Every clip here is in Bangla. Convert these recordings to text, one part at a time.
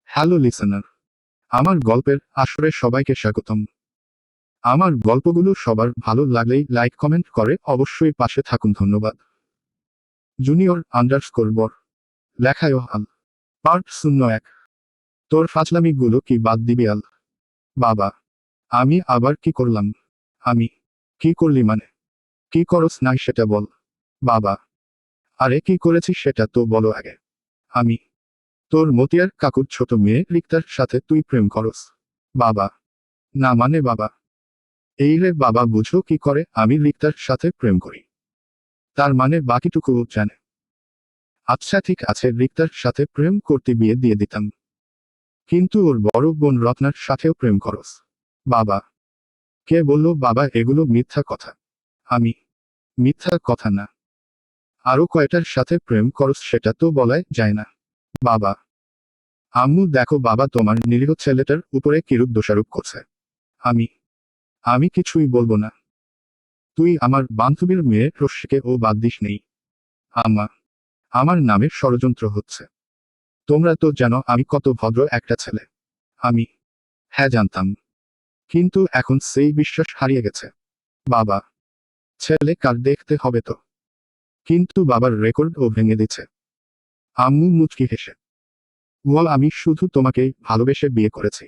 হ্যালো লিসেনার, আমার গল্পের আসরে সবাইকে স্বাগতম। আমার গল্পগুলো সবার ভালো লাগলেই লাইক কমেন্ট করে অবশ্যই পাশে থাকুন। ধন্যবাদ। জুনিয়র আন্ডারস্কোর বর লেখায় আল পার্ট 01। তোর ফাজলামিগুলো কি বাদ দিবি আল? বাবা, আমি আবার কি করলাম? আমি কি করলি মানে? কি করস নাই সেটা বল। বাবা, আরে কি করেছিস সেটা তো বলো আগে। আমি তোর মতিয়ার কাকুর ছোট মেয়ে রিক্তার সাথে তুই প্রেম করস। বাবা, না মানে বাবা, এই রে বাবা, বুঝো কি করে আমি রিক্তার সাথে প্রেম করি? তার মানে বাকিটুকু জানে? আচ্ছা ঠিক আছে, রিক্তার সাথে প্রেম করতে বিয়ে দিয়ে দিতাম, কিন্তু ওর বড় বোন রত্নার সাথেও প্রেম করস। বাবা, কে বলল বাবা এগুলো মিথ্যা কথা? আমি মিথ্যা কথা না। আরো কয়টার সাথে প্রেম করস সেটা তো বলাই যায় না। বাবা, আম্মু দেখো বাবা, তোমার নিরীহ ছেলেটার উপরে কিরূপ দোষারোপ করছে। আমি আমি কিছুই বলবো না। তুই আমার বান্ধবীর মেয়ে রশ্মিকে ও বাদ দিস নেই। আম্মা, আমার নামে ষড়যন্ত্র হচ্ছে। তোমরা তো জানো আমি কত ভদ্র একটা ছেলে। আমি হ্যাঁ জানতাম, কিন্তু এখন সেই বিশ্বাস হারিয়ে গেছে। বাবা, ছেলে কার দেখতে হবে তো, কিন্তু বাবার রেকর্ডও ভেঙে দিচ্ছে। আম্মু মুচকি হেসে বল, আমি শুধু তোমাকেই ভালোবেসে বিয়ে করেছি,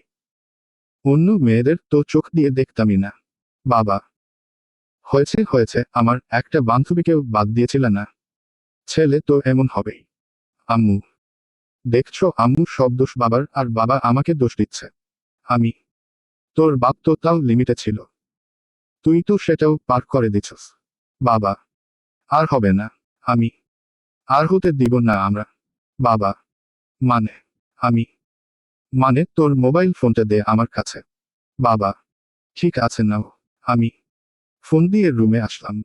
অন্য মেয়েদের তো চোখ দিয়ে দেখতামই না। বাবা, হয়েছে হয়েছে, আমার একটা বান্ধবীকেও বাদ দিয়েছিল না। ছেলে তো এমন হবেই। আম্মু, দেখছো আম্মু, সব দোষ বাবার, আর বাবা আমাকে দোষ দিচ্ছে। আমি তোর বাপ তো তাও লিমিটে ছিল, তুই তো সেটাও পার করে দিছস। বাবা, আর হবে না। আমি আর হতে দিব না আমরা। বাবা, মানে আমি মানে তোর মোবাইল ফোনটা দে আমার কাছে। বাবা, ঠিক আছে নাও। আমি ফোন দিয়ে রুমে আসলাম।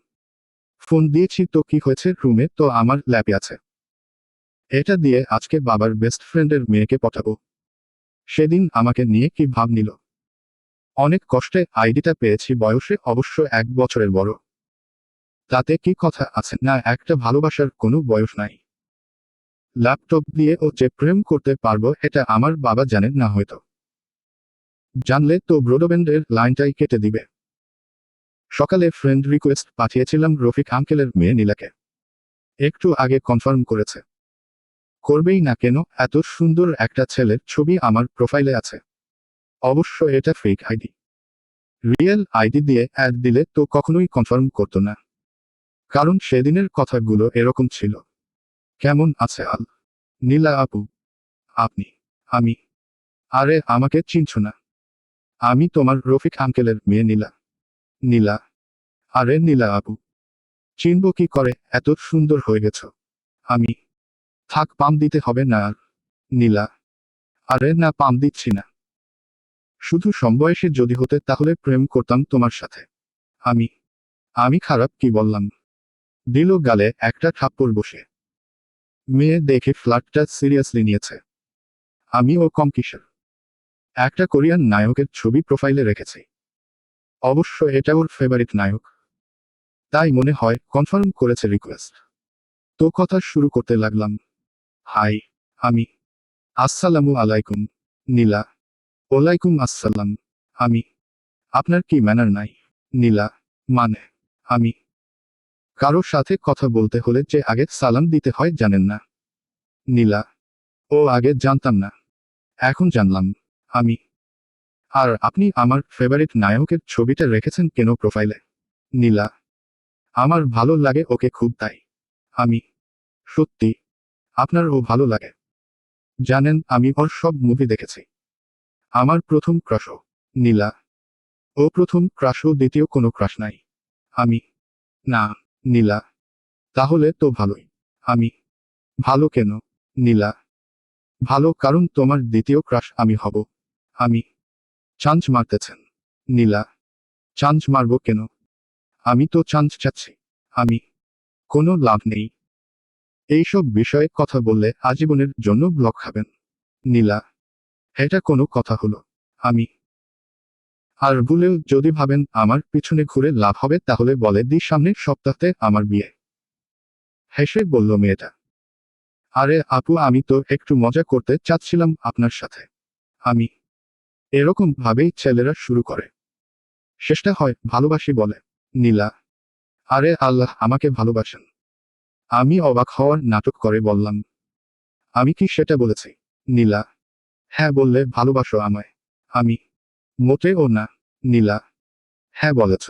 ফোন দিয়েছি তো কি হয়েছে, রুমে তো আমার ল্যাপে আছে। এটা দিয়ে আজকে বাবার বেস্ট ফ্রেন্ডের মেয়েকে পটাবো। সেদিন আমাকে নিয়ে কি ভাব নিল। অনেক কষ্টে আইডিটা পেয়েছি, বয়সে অবশ্য 1 বছরের বড়। তাতে কি কথা আছে না, একটা ভালোবাসার কোনো বয়স নাই। ল্যাপটপ দিয়ে ও যে প্রেম করতে পারবো এটা আমার বাবা জানেন না হয়তো। জানলে তো ব্রডব্যান্ডের লাইনটাই কেটে দিবে। সকালে ফ্রেন্ড রিকোয়েস্ট পাঠিয়েছিলাম রফিক আঙ্কেলের মেয়ে নীলাকে। একটু আগে কনফার্ম করেছে। করবেই না কেন, এত সুন্দর একটা ছেলের ছবি আমার প্রোফাইলে আছে। অবশ্য এটা ফেক আইডি। রিয়েল আইডি দিয়ে অ্যাড দিলে তো কখনোই কনফার্ম করতো না, কারণ সেদিনের কথাগুলো এরকম ছিল। কেমন আছে আল? নীলা আপু, আপনি? আমি আরে আমাকে চিনছ না? আমি তোমার রফিক আঙ্কেলের মেয়ে নীলা। নীলা? আরে নীলা আপু, চিনব কি করে, এত সুন্দর হয়ে গেছ। আমি থাক, পাম দিতে হবে না আর। নীলা? আরে না, পাম দিচ্ছি না। শুধু সমবয়সী যদি হতে তাহলে প্রেম করতাম তোমার সাথে। আমি আমি খারাপ কি বললাম? দিল গালে একটা থাপ্পড় বসে। মেয়ে দেখে ফ্ল্যাটটা সিরিয়াসলি নিয়েছে। আমিও কম কিসের। একটা কোরিয়ান নায়কের ছবি প্রোফাইলে রেখেছি। অবশ্য এটা ওর ফেভারিট নায়ক, তাই মনে হয় কনফার্ম করেছে রিকোয়েস্ট। তো কথা শুরু করতে লাগলাম। হাই। আমি আসসালামু আলাইকুম। নীলা? ওয়ালাইকুম আসসালাম। আমি আপনার কি ম্যানার নাই? নীলা? মানে আমি কারোর সাথে কথা বলতে হলে যে আগে সালাম দিতে হয় জানেন না? নীলা? ও আগে জানতাম না, এখন জানলাম। আমি আর আপনি আমার ফেভারিট নায়কের ছবিটা রেখেছেন কেন প্রোফাইলে? নীলা? আমার ভালো লাগে ওকে খুব, তাই। আমি সত্যি আপনার ও ভালো লাগে? জানেন আমি ওর সব মুভি দেখেছি। আমার প্রথম ক্রাশও। নীলা? ও প্রথম ক্রাশও, দ্বিতীয় কোনো ক্রাশ নাই? আমি না। নীলা? তাহলে তো ভালোই। আমি ভালো কেন? নীলা? ভালো কারণ তোমার দ্বিতীয় ক্রাশ আমি হব। আমি চান্স মারতেছেন? নীলা? চান্স মারবো কেন? আমি তো চান্স চাচ্ছি। আমি কোনো লাভ নেই। এইসব বিষয়ে কথা বললে আজীবনের জন্য ব্লক খাবেন। নীলা? এটা কোনো কথা হলো? আমি আর ভুলেও যদি ভাবেন আমার পিছনে ঘুরে লাভ হবে তাহলে বলে দি সামনের সপ্তাহে আমার বিয়ে। হেসে বলল মেয়েটা। আরে আপু, আমি তো একটু মজা করতে চাচ্ছিলাম আপনার সাথে। আমি এরকম ভাবেই ছেলেরা শুরু করে, শেষটা হয় ভালোবাসি বলে। নীলা: আরে আল্লাহ, আমাকে ভালোবাসেন? আমি অবাক হওয়ার নাটক করে বললাম, আমি কি সেটা বলেছি? নীলা: হ্যাঁ, বললে ভালোবাসো আমায়। আমি: মোটেও না। নীলা: হ্যাঁ বলেছ।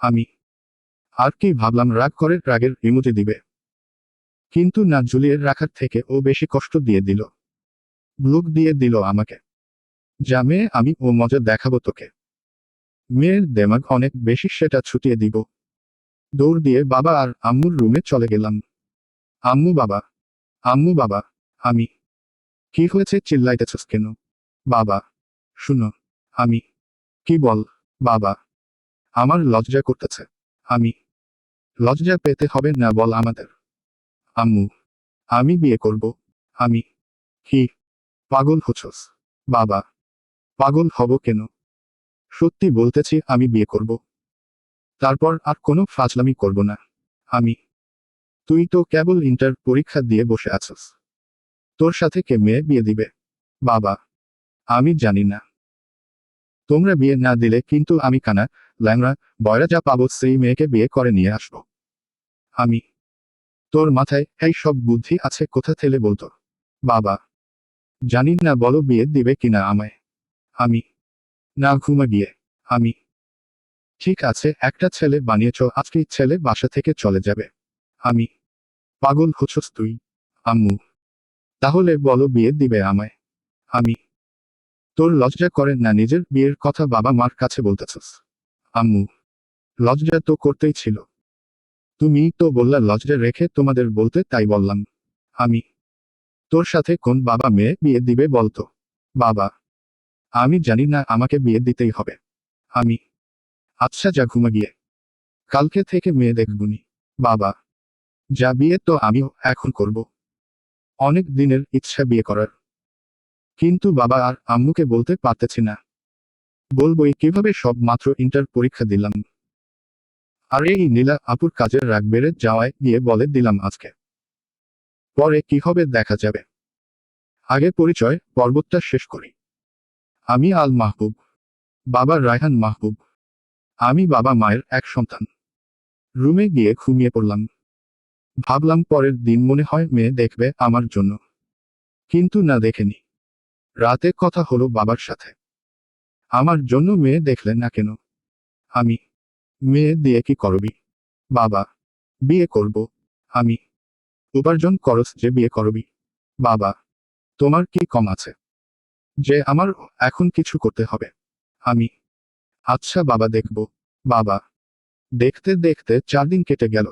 আমি আর কি ভাবলাম রাগ করে রাগের ইমোজি দিবে, কিন্তু না, ঝুলিয়ে রাখার থেকে ও বেশি কষ্ট দিয়ে দিল। ব্লুক দিয়ে দিল আমাকে। যা মেয়ে আমি, ও মজা দেখাবো তোকে। মেয়ের দেমাগ অনেক বেশি, সেটা ছুটিয়ে দিব। দৌড় দিয়ে বাবা আর আম্মুর রুমে চলে গেলাম। আম্মু বাবা, আম্মু বাবা। আমি: কি হয়েছে, চিল্লাইতেছস কেন? বাবা: শুনো। আমি: কি বল? বাবা: আমার লজ্জা করতেছে। আমি: লজ্জা পেতে হবে না, বল আমাদের। আম্মু: আমি বিয়ে করব। আমি: কি, পাগল হচ্ছস? বাবা: পাগল হব কেন? সত্যি বলতেছি, আমি বিয়ে করব। তারপর আর কোনো ফাজলামি করব না। আমি: তুই তো কেবল ইন্টার পরীক্ষা দিয়ে বসে আছস, তোর সাথে কে মেয়ে বিয়ে দিবে? বাবা: আমি জানি না। তোমরা বিয়ে না দিলে কিন্তু আমি কানা, ল্যাংড়া, বয়রা যা পাবো সেই মেয়েকে বিয়ে করে নিয়ে আসবো। আমি: তোর মাথায় এই সব বুদ্ধি আছে কোথা থেকে বলতো? বাবা: জানি না, বলো বিয়ে দিবে কিনা আমায়। আমি: না, ঘুমা গিয়ে। আমি: ঠিক আছে, একটা ছেলে বানিয়েছ, আজকেই ছেলে বাসা থেকে চলে যাবে। আমি: পাগল হচ্ছস তুই? আম্মু: তাহলে বলো বিয়ে দিবে আমায়। আমি: তোর লজ্জা করে না নিজের বিয়ের কথা বাবা মার কাছে বলতেছস? আম্মু: লজ্জা তো করতেই ছিল, তুমি তো বললা লজ্জা রেখে তোমাদের বলতে, তাই বললাম। আমি: তোর সাথে কোন বাবা মেয়ে বিয়ে দিবে বলতো? বাবা: আমি জানি না, আমাকে বিয়ে দিতেই হবে। আমি: আচ্ছা যা ঘুমা গিয়ে, কালকে থেকে মেয়ে দেখবুনি। বাবা: যা, বিয়ে তো আমিও এখন করব। অনেক দিনের ইচ্ছা বিয়ে করার, কিন্তু বাবা আর আম্মুকে বলতে পারতেছি না। বলবই কিভাবে, সব মাত্র ইন্টার পরীক্ষা দিলাম। আর এই নীলা আপুর কাজের রাগ বেড়ে যাওয়ায় গিয়ে বলে দিলাম আজকে, পরে কি হবে দেখা যাবে। আগে পরিচয় পর্বটা শেষ করি। আমি আল মাহবুব, বাবা রায়হান মাহবুব। আমি বাবা মায়ের এক সন্তান। রুমে গিয়ে ঘুমিয়ে পড়লাম। ভাবলাম পরের দিন মনে হয় মেয়ে দেখবে আমার জন্য, কিন্তু না, দেখেনি। রাতে কথা হলো বাবার সাথে, আমার জন্য মেয়ে দেখলে না কেন? আমি: মেয়ে দিয়ে কি করবি? বাবা: বিয়ে করব। আমি: উপার্জন করস যে বিয়ে করবি? বাবা: তোমার কি কম আছে যে আমার এখন কিছু করতে হবে? আমি: আচ্ছা বাবা, দেখব। বাবা: দেখতে দেখতে 4 দিন কেটে গেল,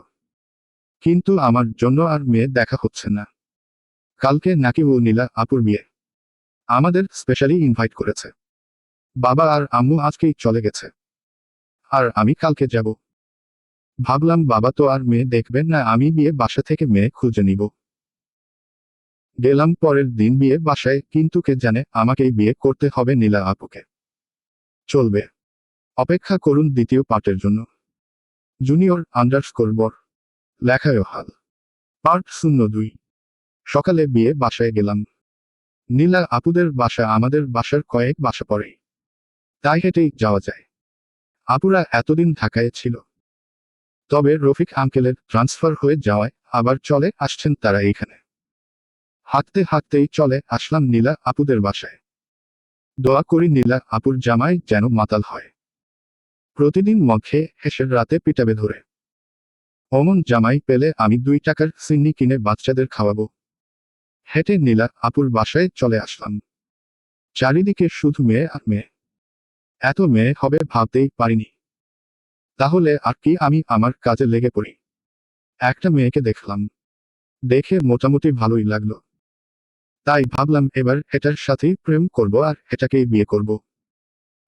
কিন্তু আমার জন্য আর মেয়ে দেখা হচ্ছে না। কালকে নাকি ও নীলা আপুর বিয়ে, আমাদের স্পেশালি ইনভাইট করেছে। বাবা আর আম্মু আজকেই চলে গেছে, আর আমি কালকে যাব। ভাবলাম বাবা তো আর মেয়ে দেখবেন না, আমি বিয়ে বাসা থেকে মেয়ে খুঁজে নিব। গেলাম পরের দিন বিয়ে বাসায়, কিন্তু কে জানে আমাকেই বিয়ে করতে হবে নীলা আপুকে। চলবে, অপেক্ষা করুন দ্বিতীয় পার্টের জন্য। জুনিয়র আন্ডারস্কোর বর, লেখায় হাল, পার্ট 02। সকালে বিয়ে বাসায় গেলাম। নীলা আপুদের বাসা আমাদের বাসার কয়েক বাসা পরেই, তাই হেঁটেই যাওয়া যায়। আপুরা এতদিন ঢাকায় ছিল, তবে রফিক আঙ্কেলের ট্রান্সফার হয়ে যাওয়ায় আবার চলে আসছেন তারা এইখানে। হাঁটতে হাঁটতেই চলে আসলাম নীলা আপুদের বাসায়। দোয়া করি নীলা আপুর জামাই যেন মাতাল হয়, প্রতিদিন মদ খেয়ে হেসে রাতে পিটাবে ধরে। অমন জামাই পেলে আমি 2 টাকার সিন্নি কিনে বাচ্চাদের খাওয়াবো। হেঁটে নীলা আপুর বাসায় চলে আসলাম। চারিদিকে শুধু মেয়ে আর মেয়ে, এত মেয়ে হবে ভাবতেই পারিনি। তাহলে আর কি, আমি আমার কাজে লেগে পড়ি। একটা মেয়েকে দেখলাম, দেখে মোটামুটি ভালোই লাগলো, তাই ভাবলাম এবার এটার সাথেই প্রেম করব আর এটাকেই বিয়ে করব।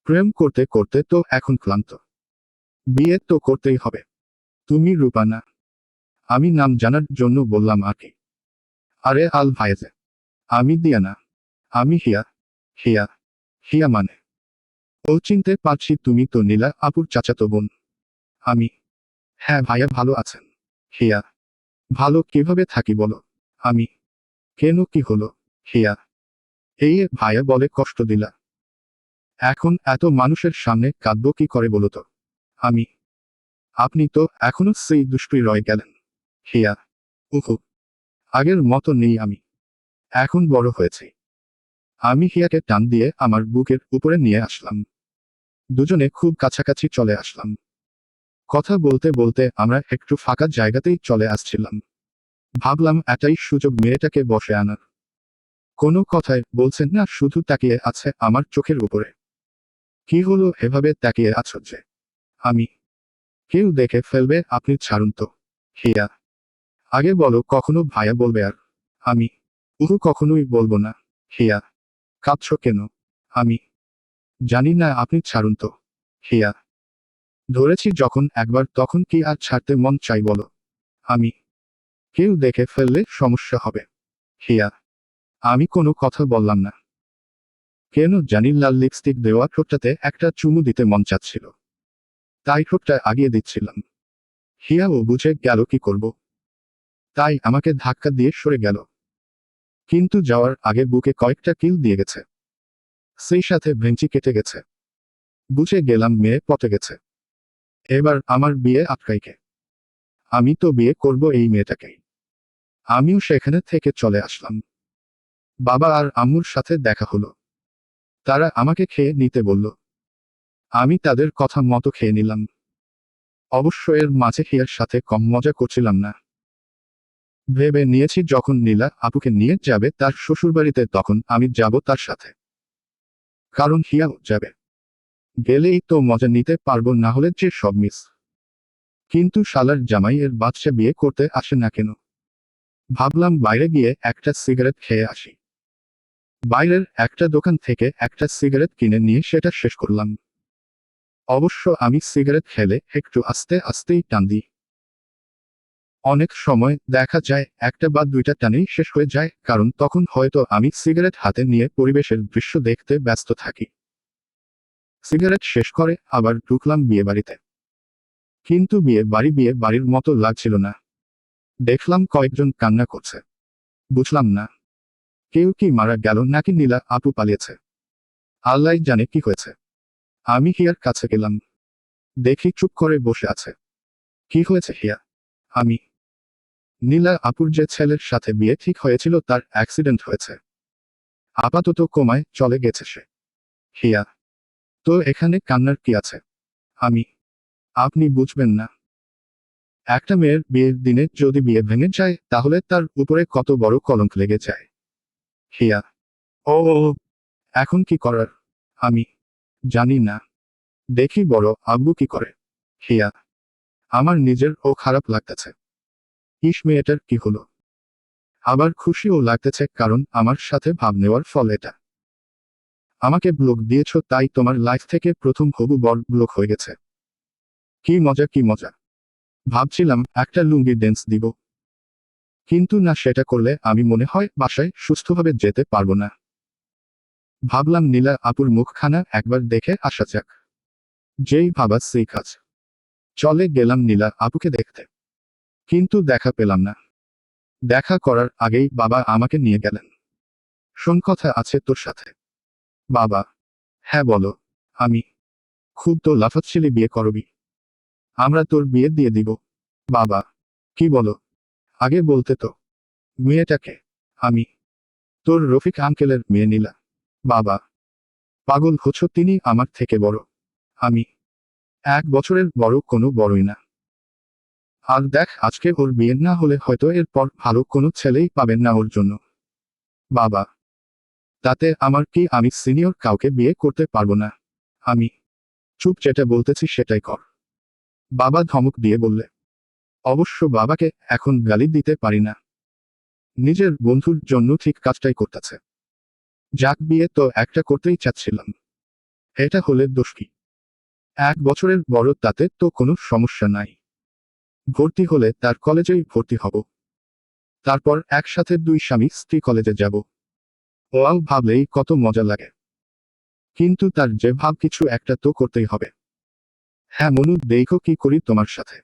প্রেম করতে করতে তো এখন ক্লান্ত, বিয়ে তো করতেই হবে। তুমি রূপা না? আমি নাম জানার জন্য বললাম আর কি। আরে আল ভাইজে, আমি দিয়া না, আমি হিয়া। হিয়া? হিয়া মানে? ও, চিনতে পারছি, তুমি তো নীলা আপুর চাচাতো বোন। আমি: হ্যাঁ ভাইয়া, ভালো আছেন? হিয়া: ভালো কিভাবে থাকি বলো। আমি: কেন, কি হলো? হিয়া, এই ভাইয়া বলে কষ্ট দিলা। এখন এত মানুষের সামনে কাঁদবো কি করে বলো তো? আমি, আপনি তো এখনো সেই দুষ্টুই রয়ে গেলেন। হিয়া, উহু, আগের মতো নেই আমি, এখন বড় হয়েছি। আমি হিয়াকে টান দিয়ে আমার বুকের উপরে নিয়ে আসলাম। দুজনে খুব কাছাকাছি চলে আসলাম। কথা বলতে বলতে আমরা একটু ফাঁকা জায়গাতেই চলে আসছিলাম। ভাবলাম এটাই সুযোগ মেয়েটাকে বসে আনার। কোনো কথাই বলছেন না, শুধু তাকিয়ে আছে আমার চোখের উপরে। কি হলো এভাবে তাকিয়ে আছো যে? আমি, কেউ দেখে ফেলবে, আপনি ছাড়ুন তো। হিয়া, আগে বলো কখনো ভাইয়া বলবে আর? আমি, কখনোই বলবো না। হিয়া, কাঁদছো কেন? আমি, জানি না, আপনি ছাড়ুন তো। হিয়া, ধরেছি যখন একবার, তখন কি আর ছাড়তে মন চাই বলো? আমি, কেউ দেখে ফেললে সমস্যা হবে। হিয়া, আমি কোনো কথা বললাম না। কেন জানি লাল লিপস্টিক দেওয়া ঠোঁটটাতে একটা চুমু দিতে মন চাচ্ছিল, তাই ঠোঁটটা আগিয়ে দিচ্ছিলাম। হিয়াও বুঝে গেল কি করব, তাই আমাকে ধাক্কা দিয়ে সরে গেল। কিন্তু যাওয়ার আগে বুকে কয়েকটা কিল দিয়ে গেছে, সেই সাথে ভেঙচি কেটে গেছে। বুঝে গেলাম মেয়ে পটে গেছে। এবার আমার বিয়ে আটকাইকে। আমি তো বিয়ে করব এই মেয়েটাকেই। আমিও সেখানে থেকে চলে আসলাম। বাবা আর আম্মুর সাথে দেখা হলো। তারা আমাকে খেয়ে নিতে বলল। আমি তাদের কথা মতো খেয়ে নিলাম। অবশ্য এর মাঝে হিয়ার সাথে কম মজা করছিলাম না। ভেবে নিয়েছি যখন নীলা আপুকে নিয়ে যাবে তার শ্বশুরবাড়িতে, তখন আমি যাব তার সাথে। কারণ হিয়াও যাবে। গেলেই তো মজা নিতে পারবো, না হলে যে সব মিস। কিন্তু শালার জামাই এর বাদশা বিয়ে করতে আসে না কেন? ভাবলাম বাইরে গিয়ে একটা সিগারেট খেয়ে আসি। বাইরের একটা দোকান থেকে একটা সিগারেট কিনে নিয়ে সেটা শেষ করলাম। অবশ্য আমি সিগারেট খেলে একটু আস্তে আস্তেই টান দিই। অনেক সময় দেখা যায় একটা বা দুইটা টানেই শেষ হয়ে যায়, কারণ তখন হয়তো আমি সিগারেট হাতে নিয়ে পরিবেশের দৃশ্য দেখতে ব্যস্ত থাকি। সিগারেট শেষ করে আবার ঢুকলাম বিয়ে বাড়িতে। কিন্তু বিয়ে বাড়ির মতো লাগছিল না। দেখলাম কয়েকজন কান্না করছে। বুঝলাম না, কেউ কি মারা গেল নাকি নীলা আপু পালিয়েছে। আল্লাহ জানে কি হয়েছে। আমি হিয়ার কাছে গেলাম। দেখি চুপ করে বসে আছে। কি হয়েছে হিয়া? আমি, নীলা আপুর যে ছেলের সাথে বিয়ে ঠিক হয়েছিল তার অ্যাক্সিডেন্ট হয়েছে। আপাতত কোমায় চলে গেছে সে। হিয়া, তো এখানে কান্নার কি আছে? আমি, আপনি বুঝবেন না। একটা মেয়ের বিয়ের দিনে যদি বিয়ে ভেঙে যায় তাহলে তার উপরে কত বড় কলঙ্ক লেগে যায়। হিয়া, ও ও, এখন কি করার? আমি, জানি না। দেখি বড় আব্বু কি করে। হিয়া, আমার নিজের ও খারাপ লাগতেছে। ইস, মেয়েটার কি হলো? আবার খুশিও লাগতেছে, কারণ আমার সাথে ভাব নেওয়ার ফল এটা। আমাকে ব্লক দিয়েছ, তাই তোমার লাইফ থেকে প্রথম হবু বর ব্লক হয়ে গেছে। কি মজা, কি মজা। ভাবছিলাম একটা লুঙ্গি ড্যান্স দিব, কিন্তু না, সেটা করলে আমি মনে হয় বাসায় সুস্থভাবে যেতে পারবো না। ভাবলাম নীলা আপুর মুখখানা একবার দেখে আসা যাক। যেই ভাবা সেই কাজ। চলে গেলাম নীলা আপুকে দেখতে। কিন্তু দেখা পেলাম না। দেখা করার আগেই বাবা আমাকে নিয়ে গেলেন। শোন, কথা আছে তোর সাথে। বাবা, হ্যাঁ বলো। আমি, খুব তো লাফাচ্ছিলি বিয়ে করবি। আমরা তোর বিয়ে দিয়ে দিব। বাবা, কি বলো? আগে বলতে তো। মেয়েটাকে? আমি, তোর রফিক আঙ্কেলের মেয়ে নীলা। বাবা, পাগল হচ্ছ, তিনি আমার থেকে বড়। আমি, 1 বছরের বড়, কোনো বড়ই না। আর দেখ, আজকে ওর বিয়ে না হলে হয়তো এরপর ভালো কোনো ছেলেই পাবেন না ওর জন্য। বাবা, তাতে আমার কি? আমি সিনিয়র কাউকে বিয়ে করতে পারবো না। আমি, চুপ, যেটা বলতেছি সেটাই কর। বাবা ধমক দিয়ে বললে। অবশ্য বাবাকে এখন গালি দিতে পারি না। নিজের বন্ধুর জন্য ঠিক কাজটাই করতেছে। যাক, বিয়ে তো একটা করতেই চাচ্ছিলাম। এটা হলে দোষ কি? 1 বছরের বড়, তাতে তো কোনো সমস্যা নাই। ভর্তি হলে তার কলেজেই ভর্তি হব। তারপর একসাথে 2 স্বামী স্ত্রী কলেজে যাব। ওয়াও, ভাবলেই কত মজা লাগে। কিন্তু তার যে ভাব, কিছু একটা তো করতেই হবে। হ্যাঁ মনু, দেখো কি করি তোমার সাথে।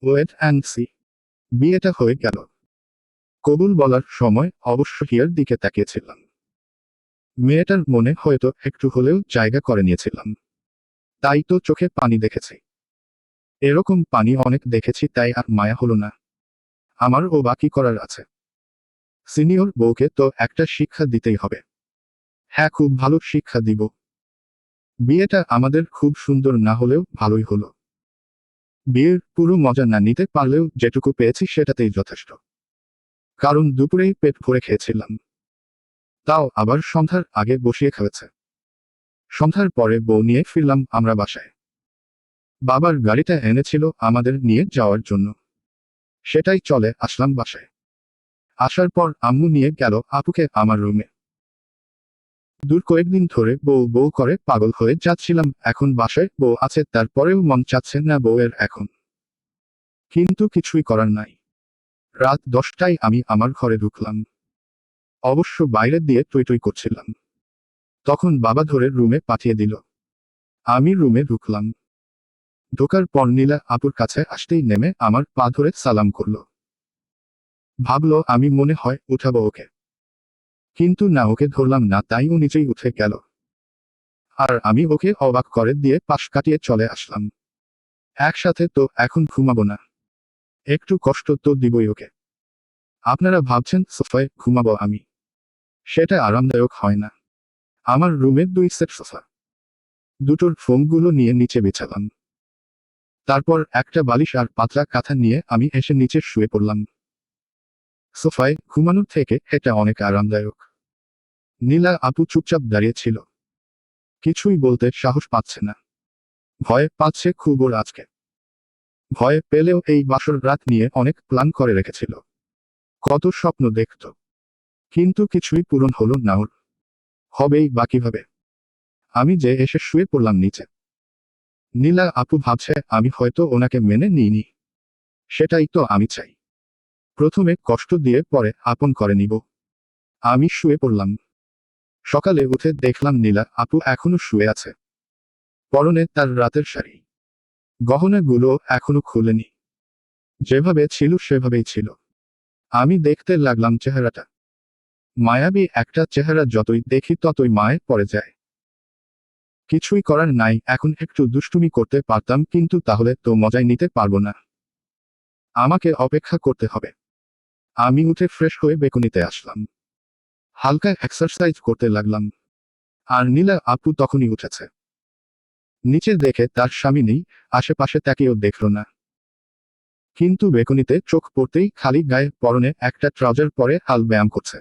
Wait and see. বিয়েটা হয়ে গেল। কবুল বলার সময় অবশ্য হিয়ার দিকে তাকিয়েছিলাম। মেয়েটার মনে হয়তো একটু হলেও জায়গা করে নিয়েছিলাম, তাই তো চোখে পানি দেখেছি। এরকম পানি অনেক দেখেছি, তাই আর মায়া হলো না। আমার ও বাকি করার আছে। সিনিয়র বউকে তো একটা শিক্ষা দিতেই হবে। হ্যাঁ, খুব ভালো শিক্ষা দিব। বিয়েটা আমাদের খুব সুন্দর না হলেও ভালোই হলো। বিয়ের পুরো মজা না নিতে পারলেও যেটুকু পেয়েছি সেটাতেই যথেষ্ট। কারণ দুপুরেই পেট ভরে খেয়েছিলাম, তাও আবার সন্ধ্যার আগে বসিয়ে খাওয়াছে। সন্ধ্যার পরে বউ নিয়ে ফিরলাম আমরা বাসায়। বাবার গাড়িটা এনেছিল আমাদের নিয়ে যাওয়ার জন্য, সেটাই চলে আসলাম বাসায়। আসার পর আম্মু নিয়ে গেল আপুকে আমার রুমে। দূর কয়েকদিন ধরে বউ বউ করে পাগল হয়ে যাচ্ছিলাম। এখন বাসায় বউ আছে, তারপরেও মন চাচ্ছে না বউয়ের এখন। কিন্তু কিছুই করার নাই। রাত 10টায় আমি আমার ঘরে ঢুকলাম। অবশ্য বাইরে দিয়ে টই টই করছিলাম। তখন বাবা ধরে রুমে পাঠিয়ে দিল। আমি রুমে ঢুকলাম। ঢোকার পর নীলা আপুর কাছে আসতেই নেমে আমার পা ধরে সালাম করলো। ভাবলো আমি মনে হয় উঠাবো ওকে, কিন্তু না, ওকে ধরলাম না, তাই ও নিজেই উঠে গেল। আর আমি ওকে অবাক করে দিয়ে পাশ কাটিয়ে চলে আসলাম। একসাথে তো এখন ঘুমাবো না, একটু কষ্ট তো দিবই ওকে। আপনারা ভাবছেন সোফায় ঘুমাবো আমি, সেটা আরামদায়ক হয় না। আমার রুমে 2 সেট সোফা, দুটোর ফোমগুলো নিয়ে নিচে বিছালাম। তারপর একটা বালিশ আর পাতলা কাঁথা নিয়ে আমি এসে নিচে শুয়ে পড়লাম। সোফায় ঘুমানোর থেকে এটা অনেক আরামদায়ক। নীলা আপু চুপচাপ দাঁড়িয়ে ছিল, কিছুই বলতে সাহস পাচ্ছে না। ভয় পাচ্ছে খুব ওর আজকে। ভয় পেলেও এই বাসর রাত নিয়ে অনেক প্ল্যান করে রেখেছিল, কত স্বপ্ন দেখত, কিন্তু কিছুই পূরণ হলো না ওর। হবেই বা কিভাবে? আমি যে এসে শুয়ে পড়লাম নিচে। নীলা আপু ভাবছে আমি হয়তো ওনাকে মেনে নিইনি। সেটাই তো আমি চাই, প্রথমে কষ্ট দিয়ে পরে আপন করে নিব। আমি শুয়ে পড়লাম। সকালে উঠে দেখলাম নীলা আপু এখনো শুয়ে আছে। পরনে তার রাতের শাড়ি, গহনাগুলো এখনো খুলেনি, যেভাবে ছিল সেভাবেই ছিল। আমি দেখতে লাগলাম চেহারাটা। মায়াবী একটা চেহারা, যতই দেখি ততই মায়ে পড়ে যায়। কিছুই করার নাই, এখন একটু দুষ্টুমি করতে পারতাম, কিন্তু তাহলে তো মজাই নিতে পারবো না। আমাকে অপেক্ষা করতে হবে। আমি উঠে ফ্রেশ হয়ে বেকুনিতে আসলাম। হালকা এক্সারসাইজ করতে লাগলাম। আর নীলা আপু তখনই উঠেছে। নিচে দেখে তার স্বামী নেই, আশেপাশে তাকেও দেখল না। কিন্তু বেকুনিতে চোখ পড়তেই খালি গায়ে পরনে একটা ট্রাউজার পরে হাল ব্যায়াম করছে।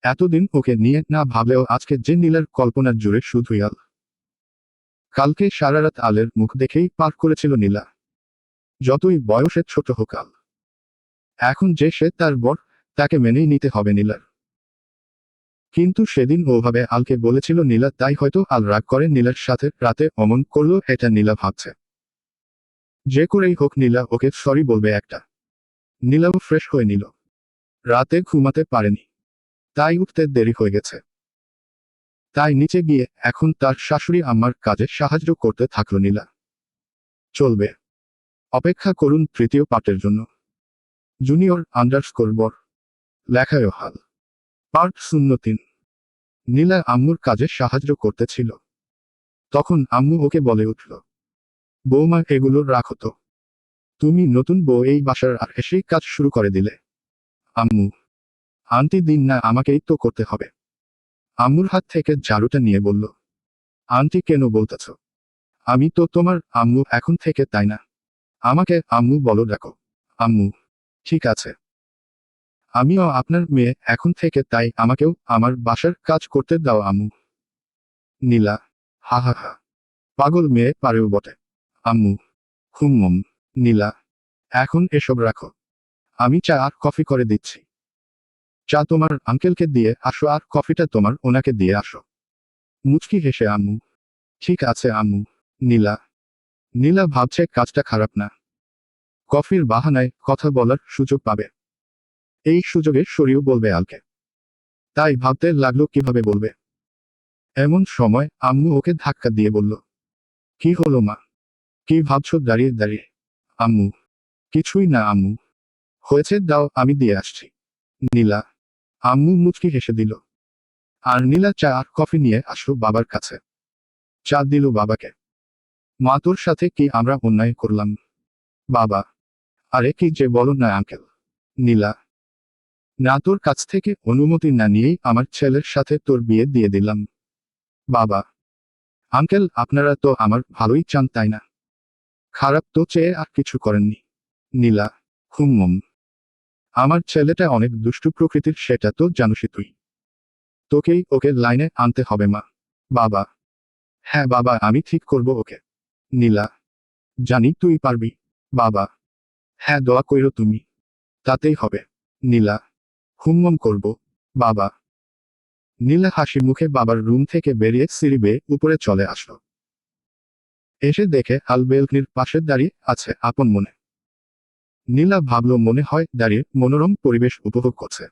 এতদিন ওকে নিয়ে না ভাবলেও আজকে যে নীলার কল্পনার জুড়ে শুধুই আল। কালকে সারারাত আলের মুখ দেখেই পার করেছিল নীলা। যতই বয়সে ছোট হোক আল, এখন যে সে তার বর, তাকে মেনেই নিতে হবে নীলার। কিন্তু সেদিন ওভাবে আলকে বলেছিল নীলা, তাই হয়তো আল রাগ করে নীলার সাথে রাতে অমন করলো, এটা নীলা ভাবছে। যে করেই হোক নীলা ওকে সরি বলবে একটা। নীলাও ফ্রেশ হয়ে নিল। রাতে ঘুমাতে পারেনি, তাই উঠতে দেরি হয়ে গেছে। তাই নিচে গিয়ে এখন তার শাশুড়ি আম্মার কাজে সাহায্য করতে থাকলো নীলা। চলবে, অপেক্ষা করুন তৃতীয় পার্টের জন্য। জুনিয়র আন্ডারস্কোর বর, লেখায় হাল, পার্ট 03। নীলা আম্মুর কাজে সাহায্য করতেছিল। তখন আম্মু ওকে বলে উঠল, বৌমা এগুলো রাখো তো, তুমি নতুন বউ এই বাসার, আর এসেই কাজ শুরু করে দিলে। আম্মু, আন্টি দিন না, আমাকেই তো করতে হবে। আম্মুর হাত থেকে ঝাড়ুটা নিয়ে বলল, আন্টি কেন বলতেছ? আমি তো তোমার আম্মু এখন থেকে, তাই না? আমাকে আম্মু বলো ডাকো। আম্মু, ঠিক আছে। আমিও আপনার মেয়ে এখন থেকে, তাই আমাকেও আমার বাসার কাজ করতে দাও আম্মু। নীলা, হা হা হা, পাগল মেয়ে পারেও বটে। আম্মু, হুম। নীলা, এখন এসব রাখো, আমি চা আর কফি করে দিচ্ছি। চা তোমার আঙ্কেলকে দিয়ে আসো, আর কফিটা তোমার ওনাকে দিয়ে আসো। মুচকি হেসে আম্মু, ঠিক আছে আম্মু। নীলা, নীলা ভাবছে কাজটা খারাপ না, কফির বাহানায় কথা বলার সুযোগ পাবে। এই সুযোগে সরিও বলবে আলকে। তাই ভাবতে লাগলো কিভাবে বলবে। এমন সময় আম্মু ওকে ধাক্কা দিয়ে বলল, কি হলো মা? কি ভাবছো দাঁড়িয়ে দাঁড়িয়ে? আম্মু, কিছুই না আম্মু, হয়েছে, দাও আমি দিয়ে আসছি। নীলা। আম্মু মুচকি হেসে দিল। আর নীলা চা আর কফি নিয়ে আসলো বাবার কাছে। চা দিল বাবাকে। মা, তোর সাথে কি আমরা অন্যায় করলাম? বাবা। আরে কি যে বলো না আঙ্কেল। নীলা। না, তোর কাছ থেকে অনুমতি না নিয়েই আমার ছেলের সাথে তোর বিয়ে দিয়ে দিলাম। বাবা। আঙ্কেল, আপনারা তো আমার ভালোই চান, তাই না? খারাপ তো চেয়ে আর কিছু করেননি। নীলা। হুম। আমার ছেলেটা অনেক দুষ্টু প্রকৃতির, সেটা তো জানোসই তুই। তোকেই ওকে লাইনে আনতে হবে মা। বাবা। হ্যাঁ বাবা, আমি ঠিক করব ওকে। নীলা। জানি তুই পারবি। বাবা। হ্যাঁ, দোয়া কইরো তুমি। তাতেই হবে। নীলা। হুম্মম করব। বাবা। নীলা হাসি মুখে বাবার রুম থেকে বেরিয়ে সিঁড়ি বেয়ে উপরে চলে আসলো। এসে দেখে আল বেলকনির পাশে দাঁড়িয়ে আছে আপন মনে। নীলা ভাবল মনে হয় দাঁড়িয়ে মনোরম পরিবেশ উপভোগ করছে।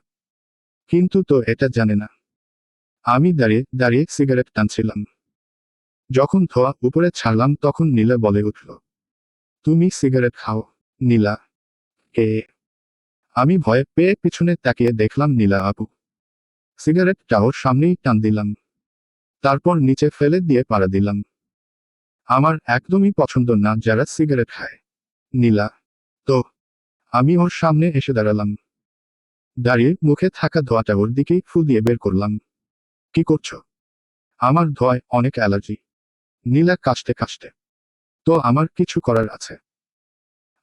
কিন্তু তো এটা জানে না আমি দাঁড়িয়ে দাঁড়িয়ে সিগারেট টানছিলাম। যখন ধোয়া উপরে ছাড়লাম তখন নীলা বলে উঠল, তুমি সিগারেট খাও? নীলা। কে? আমি ভয়ে পেয়ে পিছনে তাকিয়ে দেখলাম নীলা আপু। সিগারেটটাও সামনেই টান দিলাম। তারপর নিচে ফেলে দিয়ে পাড়া দিলাম। আমার একদমই পছন্দ না যারা সিগারেট খায়। নীলা। তো আমি ওর সামনে এসে দাঁড়ালাম। দাঁড়িয়ে মুখে থাকা ধোঁয়াটা ওর দিকেই ফু দিয়ে বের করলাম। কি করছো? আমার ধোঁয়ায় অনেক অ্যালার্জি। নীলা কাশতে কাশতে। তো আমার কিছু করার আছে।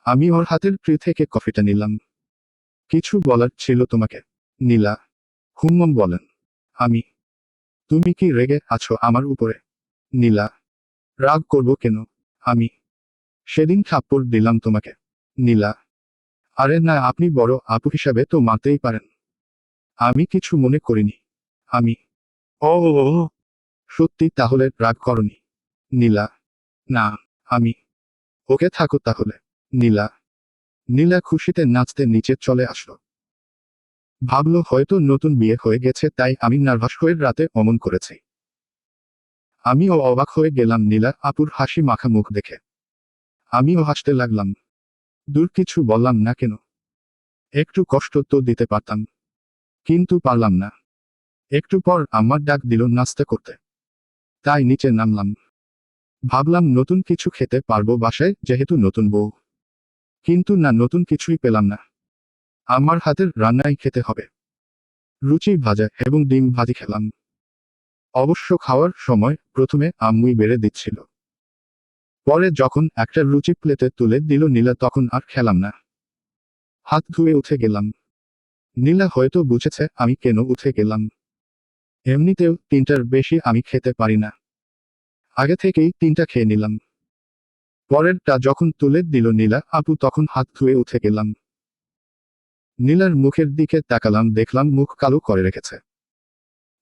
আমি ওর হাতের ট্রে থেকে কফিটা নিলাম। কিছু বলার ছিল তোমাকে? নীলা। হুম্মম বলেন। আমি। তুমি কি রেগে আছো আমার উপরে? নীলা। রাগ করব কেন? আমি। সেদিন থাপ্পড় দিলাম তোমাকে। নীলা। আরে না, আপনি বড় আপু হিসাবে তো মারতেই পারেন। আমি কিছু মনে করিনি। আমি। ও ও, ও, ও, সত্যি তাহলে রাগ করনি? নীলা। না। আমি। ওকে থাকো তাহলে। নীলা। নীলা খুশিতে নাচতে নিচে চলে আসলো। ভাবলো হয়তো নতুন বিয়ে হয়ে গেছে তাই আমি নার্ভাস হয়ে রাতে অমন করেছি। আমিও অবাক হয়ে গেলাম নীলা আপুর হাসি মাখা মুখ দেখে। আমিও হাসতে লাগলাম। দূর, কিছু বললাম না কেন? একটু কষ্ট তো দিতে পারতাম। কিন্তু পারলাম না। একটু পর আমার ডাক দিল নাস্তা করতে। তাই নিচে নামলাম। ভাবলাম নতুন কিছু খেতে পারবো বাসায়, যেহেতু নতুন বউ। কিন্তু না, নতুন কিছুই পেলাম না। আমার হাতের রান্নাই খেতে হবে। রুচি ভাজা এবং ডিম ভাজি খেলাম। অবশ্য খাওয়ার সময় প্রথমে আম্মুই বেড়ে দিচ্ছিল। পরে যখন একটা রুচি প্লেটে তুলে দিল নীলা তখন আর খেলাম না। হাত ধুয়ে উঠে গেলাম। নীলা হয়তো বুঝেছে আমি কেন উঠে গেলাম। এমনিতেও তিনটার বেশি আমি খেতে পারি না। আগে থেকেই তিনটা খেয়ে নিলাম। পরেরটা যখন তুলে দিল নীলা আপু তখন হাত ধুয়ে উঠে গেলাম। নীলার মুখের দিকে তাকালাম, দেখলাম মুখ কালো করে রেখেছে।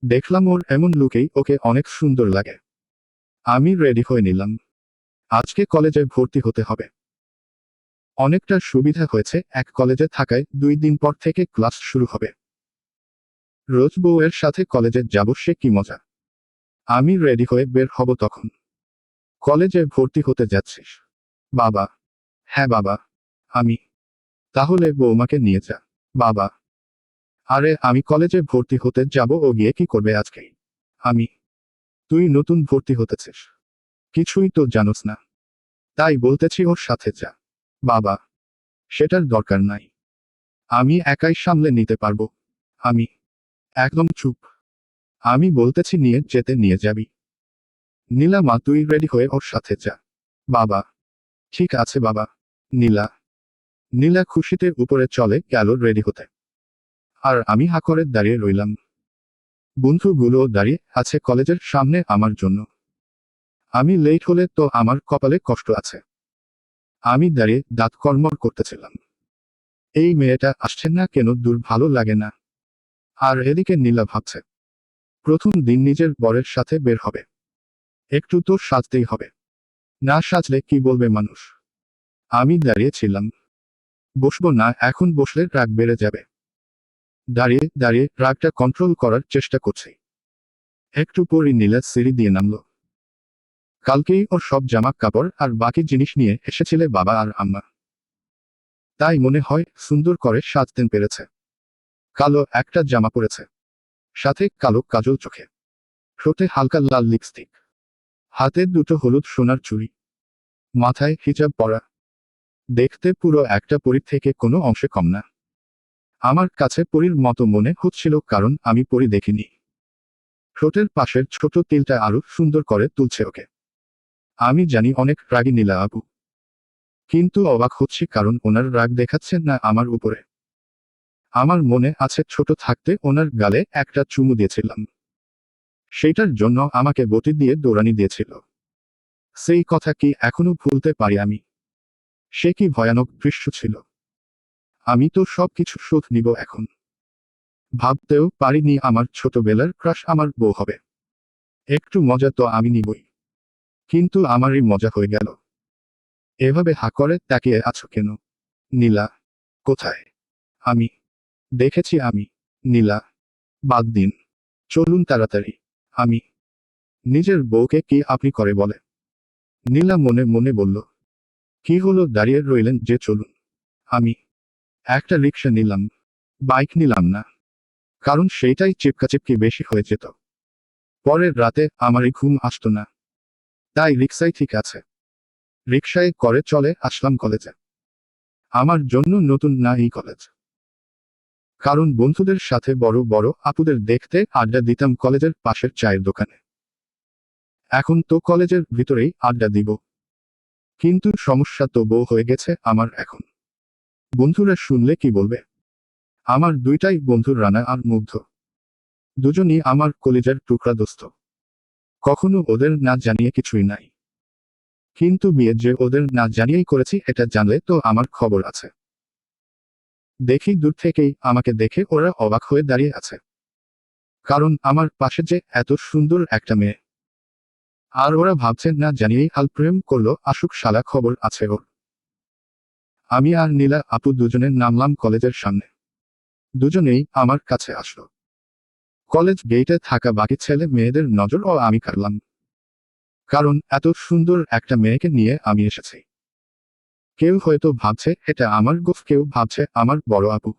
দেখলাম ওর এমন লুকেই ওকে অনেক সুন্দর লাগে। আমি রেডি হয়ে নিলাম। আজকে কলেজে ভর্তি হতে হবে। অনেকটা সুবিধা হয়েছে এক কলেজে থাকায়, 2 দিন পর থেকে ক্লাস শুরু হবে। রোজ বউয়ের সাথে কলেজে যাব, সে কি মজা। আমি রেডি হয়ে বের হব তখন। কলেজে ভর্তি হতে যাচ্ছিস? বাবা। হ্যাঁ বাবা। আমি। তাহলে বৌমাকে নিয়ে যা। বাবা। আরে আমি কলেজে ভর্তি হতে যাব, ও গিয়ে কি করবে আজকেই? আমি। তুই নতুন ভর্তি হতেছিস, কিছুই তো জানোস না। তাই বলতেছি ওর সাথে যা। বাবা। সেটার দরকার নাই। আমি একাই সামলে নিতে পারবো। আমি। একদম চুপ। আমি বলতেছি নিয়ে যেতে নিয়ে যাবি। নীলা মা, তুই রেডি হয়ে ওর সাথে যা। বাবা। ঠিক আছে বাবা। নীলা। নীলা খুশিতে উপরে চলে গেল রেডি হতে। আর আমি হা করে দাঁড়িয়ে রইলাম। বন্ধুগুলো দাঁড়িয়ে আছে কলেজের সামনে আমার জন্য। আমি লেট হলে তো আমার কপালে কষ্ট আছে। আমি দাঁড়িয়ে দাঁত কর্মর করতেছিলাম। এই মেয়েটা আসছে না কেন, দূর, ভালো লাগে না। আর এদিকে নীলা ভাবছে, প্রথম দিন নিজের বরের সাথে বের হবে। একটু তো সাজতেই হবে। না সাজলে কি বলবে মানুষ। আমি দাঁড়িয়েছিলাম। বসবো না, এখন বসলে রাগ বেড়ে যাবে। দাঁড়িয়ে দাঁড়িয়ে রাগটা কন্ট্রোল করার চেষ্টা করছি। একটু পরই নীলা সিঁড়ি দিয়ে নামলো। কালকেই ওর সব জামা কাপড় আর বাকি জিনিস নিয়ে এসেছিলে বাবা আর আম্মা। তাই মনে হয় সুন্দর করে সাজতেন পেরেছে। কালো একটা জামা পরেছে, সাথে কালো কাজল চোখে, ঠোঁটে হালকা লাল লিপস্টিক, হাতে দুটো হলুদ সোনার চুড়ি, মাথায় হিজাব পরা। দেখতে পুরো একটা পরীর থেকে কোনো অংশে কম না। আমার কাছে পরীর মতো মনে হচ্ছিল, কারণ আমি পরী দেখিনি। ঠোঁটের পাশের ছোট তিলটা আরো সুন্দর করে তুলছে ওকে। আমি জানি অনেক রাগী নীলা আপু, কিন্তু অবাক হচ্ছি কারণ ওনার রাগ দেখাচ্ছেন না আমার উপরে। আমার মনে আছে ছোট থাকতে ওনার গালে একটা চুমু দিয়েছিলাম, সেইটার জন্য আমাকে বটি দিয়ে দৌড়ানি দিয়েছিল। সেই কথা কি এখনো ভুলতে পারি আমি? সে কি ভয়ানক দৃশ্য ছিল! আমি তো সবকিছু শোধ নিব এখন। ভাবতেও পারিনি আমার ছোটবেলার ক্রাশ আমার বউ হবে। একটু মজা তো আমি নিবই, কিন্তু আমারই মজা হয়ে গেল। এভাবে হা করে তাকিয়ে আছো কেন? নীলা কোথায়? আমি দেখেছি আমি। নীলা বাদ দিন, চলুন তাড়াতাড়ি। আমি নিজের বউকে কি আপনি করে বলে? নীলা মনে মনে বলল। কি হলো দাঁড়িয়ে রইলেন যে, চলুন। আমি একটা রিক্সা নিলাম, বাইক নিলাম না, কারণ সেইটাই চিপকাচিপকি বেশি হয়ে যেত। পরের রাতে আমারই ঘুম আসতো না, তাই রিক্সাই ঠিক আছে। রিক্সায় করে চলে আসলাম কলেজে। আমার জন্য নতুন না এই কলেজ, কারণ বন্ধুদের সাথে বড় বড় আপুদের দেখতে আড্ডা দিতাম কলেজের পাশের চায়ের দোকানে। এখন তো কলেজের ভিতরেই আড্ডা দিব, কিন্তু সমস্যা তো বউ হয়ে গেছে আমার এখন। বন্ধুরা শুনলে কি বলবে? আমার দুইটাই বন্ধু রানা আর মুগ্ধ, দুজনই আমার কলিজার টুকরা দোস্ত। কখনো ওদের না জানিয়ে কিছুই নাই, কিন্তু বিয়ে যে ওদের না জানিয়েই করেছি এটা জানলে তো আমার খবর আছে। দেখি দূর থেকেই আমাকে দেখে ওরা অবাক হয়ে দাঁড়িয়ে আছে, কারণ আমার পাশে যে এত সুন্দর একটা মেয়ে। আর ওরা ভাবছেন না জানিয়েই হাল প্রেম করলো, আসুক শালা, খবর আছে ওর। আমি আর নীলা আপু দুজনে নামলাম কলেজের সামনে। দুজনেই আমার কাছে আসলো। কলেজ গেটে থাকা বাকি ছেলে মেয়েদের নজর ও আমি কাড়লাম, কারণ এত সুন্দর একটা মেয়েকে নিয়ে আমি এসেছি। কেউ হয়তো ভাবছে এটা আমার গোফ, কেউ ভাবছে আমার বড় আপু।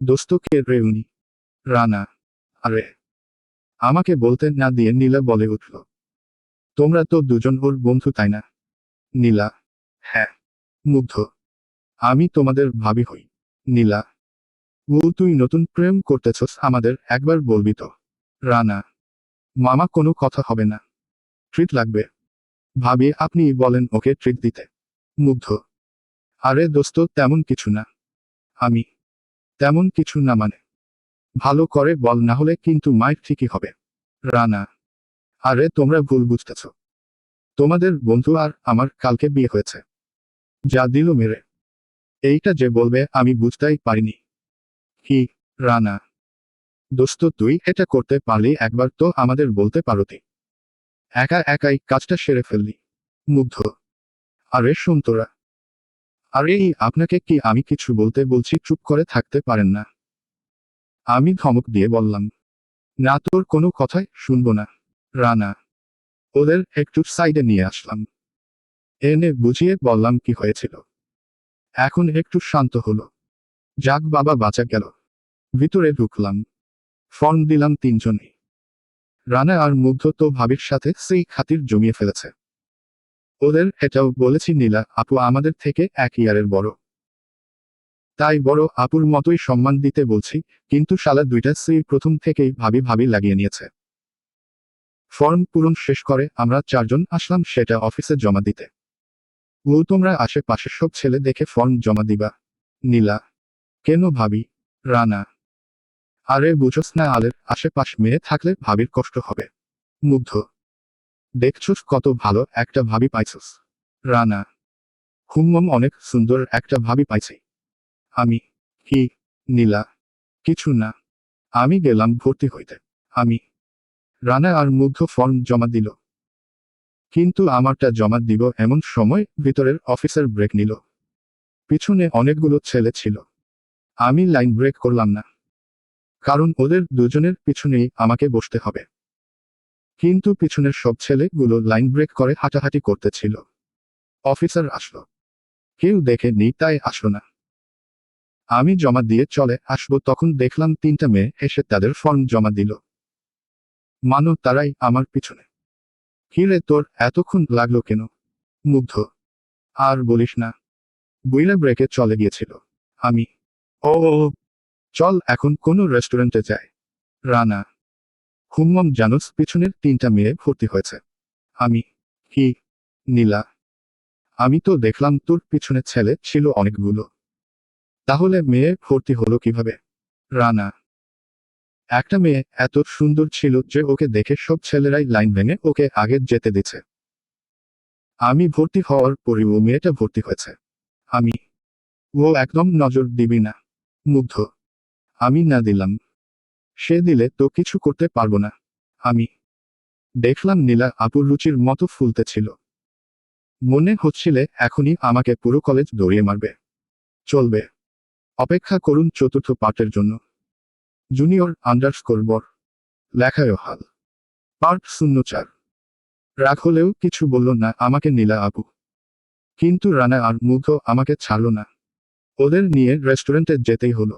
দোস্ত কে রে উনি? রানা। আরে, আমাকে বলতে না দিয়ে নীলা বলে উঠল, তোমরা তো দুজন ওর বন্ধু তাই না? নীলা হ্যাঁ। মুগ্ধ আমি তোমাদের ভাবি হই। নীলা ও, তুই নতুন প্রেম করতেছস আমাদের একবার বলবি তো? রানা মামা, কোনো কথা হবে না, ট্রিট লাগবে। ভাবি আপনি বলেন ওকে ট্রিট দিতে। মুগ্ধ আরে দোস্ত তেমন কিছু না। আমি তেমন কিছু না মানে? ভালো করে বল, না হলে কিন্তু মাইর ঠিকই হবে। রানা আরে তোমরা ভুল বুঝতেছ, তোমাদের বন্ধু আর আমার কালকে বিয়ে হয়েছে। যা দিল মেরে, এইটা যে বলবে আমি বুঝতেই পারিনি। কি? রানা দোস্ত তুই এটা করতে পারলি একবার তো আমাদের বলতে পারতি, একা একাই কাজটা সেরে ফেললি। মুগ্ধ আরে শোন তোরা, আরে এই আপনাকে কি আমি কিছু বলতে বলছি, চুপ করে থাকতে পারেন না? আমি ধমক দিয়ে বললাম, না তোর কোনো কথাই শুনবো না। রানা ওদের একটু সাইডে নিয়ে আসলাম, এনে বুঝিয়ে বললাম কি হয়েছিল। এখন একটু শান্ত হলো। যাক বাবা, বাঁচা গেল। ভিতরে ঢুকলাম, ফর্ম দিলাম তিনজনই। রানা আর মুগ্ধ তো ভাবির সাথে সেই খাতির জমিয়ে ফেলেছে। ওদের এটাও বলেছি নীলা আপু আমাদের থেকে 1 ইয়ারের বড়, তাই বড় আপুর মতোই সম্মান দিতে বলছি, কিন্তু শালা দুইটা সেই প্রথম থেকেই ভাবি ভাবি লাগিয়ে নিয়েছে। ফর্ম পূরণ শেষ করে আমরা চারজন আসলাম সেটা অফিসে জমা দিতে। ও, তোমরা আশেপাশে সব ছেলে দেখে ফর্ম জমা দিবা? নীলা কেন ভাবি? রানা আরে বুঝোস না, আলের আশেপাশ মেয়ে থাকলে ভাবির কষ্ট হবে। মুগ্ধ দেখছস কত ভালো একটা ভাবি পাইছস। রানা হুম্মম, অনেক সুন্দর একটা ভাবি পাইছি আমি। কি? নীলা কিছু না, আমি গেলাম ভর্তি হইতে। আমি রানা আর মুগ্ধ ফর্ম জমা দিল, কিন্তু আমারটা জমা দিব এমন সময় ভিতরের অফিসার ব্রেক নিল। পিছনে অনেকগুলো ছেলে ছিল, আমি লাইন ব্রেক করলাম না, কারণ ওদের দুজনের পিছনেই আমাকে বসতে হবে। কিন্তু পিছনের সব ছেলেগুলো লাইন ব্রেক করে হাঁটাহাঁটি করতেছিল। অফিসার আসলো, কেউ দেখে নি তাই আসলো না। আমি জমা দিয়ে চলে আসবো তখন দেখলাম 3টা মেয়ে এসে তাদের ফর্ম জমা দিল। মানো তারাই আমার পিছনে। কিরে তোর এতক্ষণ লাগলো কেন? মুগ্ধ। আর বলিস না, বুইলা ব্রেকে চলে গিয়েছিল। আমি, ও ও, ও, চল এখন কোনো রেস্টুরেন্টে যাই। রানা, হুম্মম জানোস পিছনের 3টা মেয়ে ভর্তি হয়েছে। আমি, কি? নীলা, আমি তো দেখলাম তোর পিছনে ছেলে ছিল অনেকগুলো। তাহলে মেয়ে ভর্তি হলো কিভাবে? রানা, একটা মেয়ে এত সুন্দর ছিল যে ওকে দেখে সব ছেলেরাই লাইন ভেঙে ওকে আগে যেতে দিচ্ছে। আমি ভর্তি হওয়ার পরই ও মেয়েটা ভর্তি হয়েছে। আমি, ও একদম নজর দিবি না। মুগ্ধ, আমি না দিলাম। সে দিলে তো কিছু করতে পারবো না। আমি দেখলাম নীলা আপুর রুচির মতো ফুলতে ছিল। মনে হচ্ছিলে এখনই আমাকে পুরো কলেজ দৌড়িয়ে মারবে। চলবে, অপেক্ষা করুন 4র্থ পার্টের জন্য। জুনিয়র আন্ডারস্কোর বর, লেখায় হাল, পার্ট 04। রাগ হলেও কিছু বলল না আমাকে নীলা আপু। কিন্তু রানা আর মুগ্ধ আমাকে ছাড়ল না। ওদের নিয়ে রেস্টুরেন্টে যেতেই হলো।